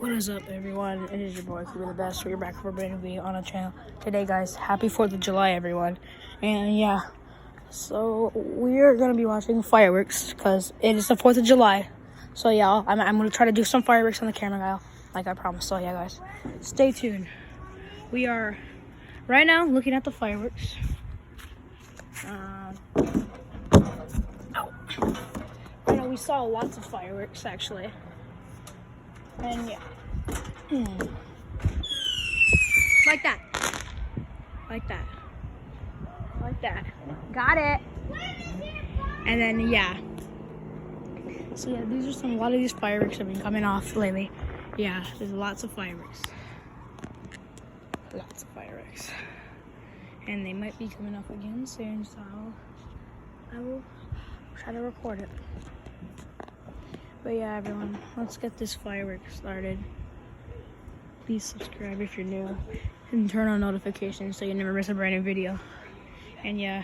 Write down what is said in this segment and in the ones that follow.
What is up, everyone? It is your boy, Kuba the Best. We're back for a brand new video on the channel. Today, guys, happy 4th of July, everyone. And yeah, so we're going to be watching fireworks because it is the 4th of July. So yeah, I'm going to try to do some fireworks on the camera, guys, like I promised. So yeah, guys, stay tuned. We are right now looking at the fireworks. I know we saw lots of fireworks, actually. And yeah. Like that. Like that. Like that. Got it. And then, yeah. So, yeah, a lot of these fireworks have been coming off lately. Yeah, there's lots of fireworks. Lots of fireworks. And they might be coming off again soon, so I will try to record it. But yeah, everyone, let's get this fireworks started. Please subscribe if you're new and turn on notifications so you never miss a brand new video. And yeah,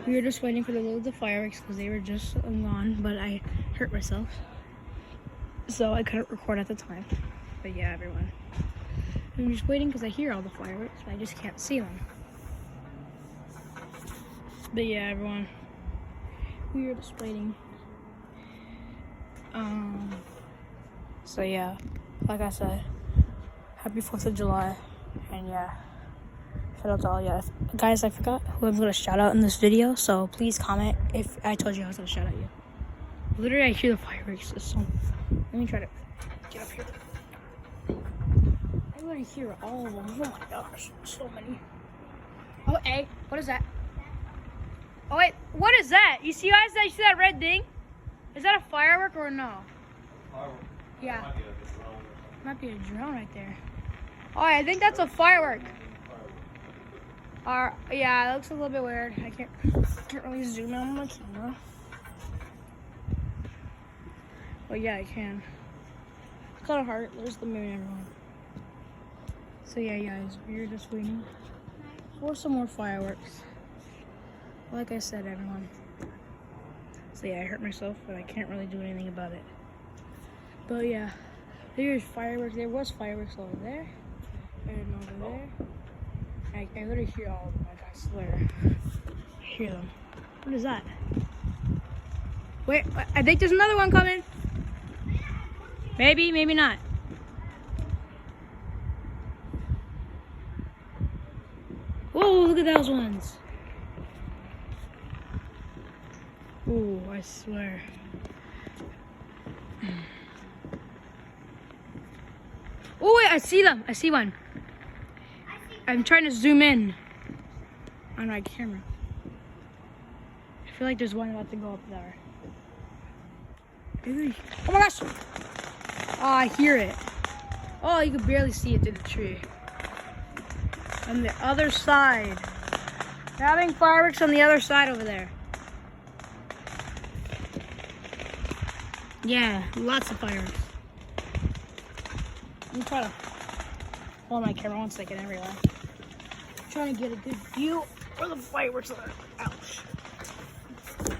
we were just waiting for the load of the fireworks because they were just gone, but I hurt myself, so I couldn't record at the time. But yeah, everyone, I'm just waiting because I hear all the fireworks, but I just can't see them. But yeah, everyone, we were just waiting. So yeah, like I said, happy 4th of July, and yeah, shout out to all you guys. I forgot who I'm gonna shout out in this video, so please comment if I told you I was gonna shout out you. Literally, I hear the fireworks. Let me try to get up here. I literally hear all of them. Oh my gosh, so many. Oh, hey, what is that? Oh wait, what is that? You see, guys, you see that red thing? Is that a firework or no? Firework. Yeah. Might be a drone right there. Oh, I think that's a firework. Yeah, it looks a little bit weird. I can't really zoom in on my camera. But yeah, I can. It's kind of hard. There's the moon, everyone. So yeah, guys, we're just waiting for some more fireworks. Like I said, everyone. So yeah, I hurt myself, but I can't really do anything about it. But yeah, there's fireworks. There was fireworks over there and over there. I literally hear all of them. Like, I swear, I hear them. What is that? Wait, I think there's another one coming. Maybe, maybe not. Whoa! Look at those ones. Ooh, I swear. Oh wait, I see them. I see one. I'm trying to zoom in on my camera. I feel like there's one about to go up there. Oh my gosh! Oh, I hear it. Oh, you can barely see it through the tree. On the other side. They're having fireworks on the other side over there. Yeah, lots of fireworks. Let me try to hold my camera 1 second, everyone. I'm trying to get a good view where the fireworks are. Ouch.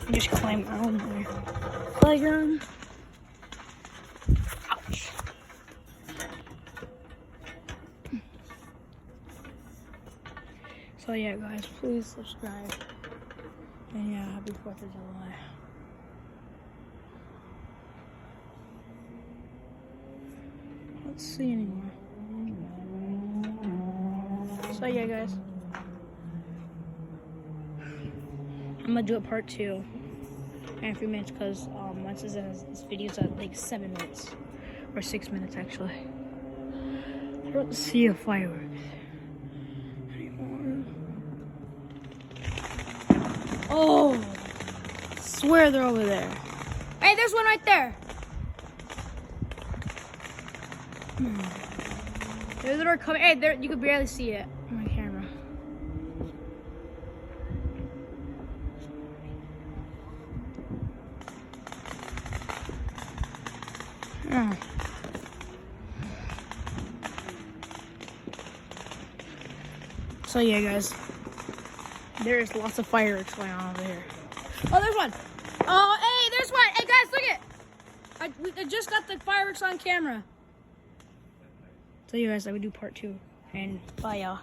I just climbed out of my playground. Ouch. So yeah, guys, please subscribe. And yeah, happy 4th of July. Let's see anymore. So yeah, guys, I'm gonna do a part 2 in a few minutes because once this video's at like 7 minutes or 6 minutes actually. I don't see a firework anymore. Oh, I swear they're over there. Hey, there's one right there. There's the door coming. Hey, there, you can barely see it on my camera. Oh. So yeah, guys, there's lots of fireworks going on over here. Oh, there's one. Oh, hey, there's one. Hey, guys, look it. I just got the fireworks on camera. tell you guys I would do part 2. And bye, y'all.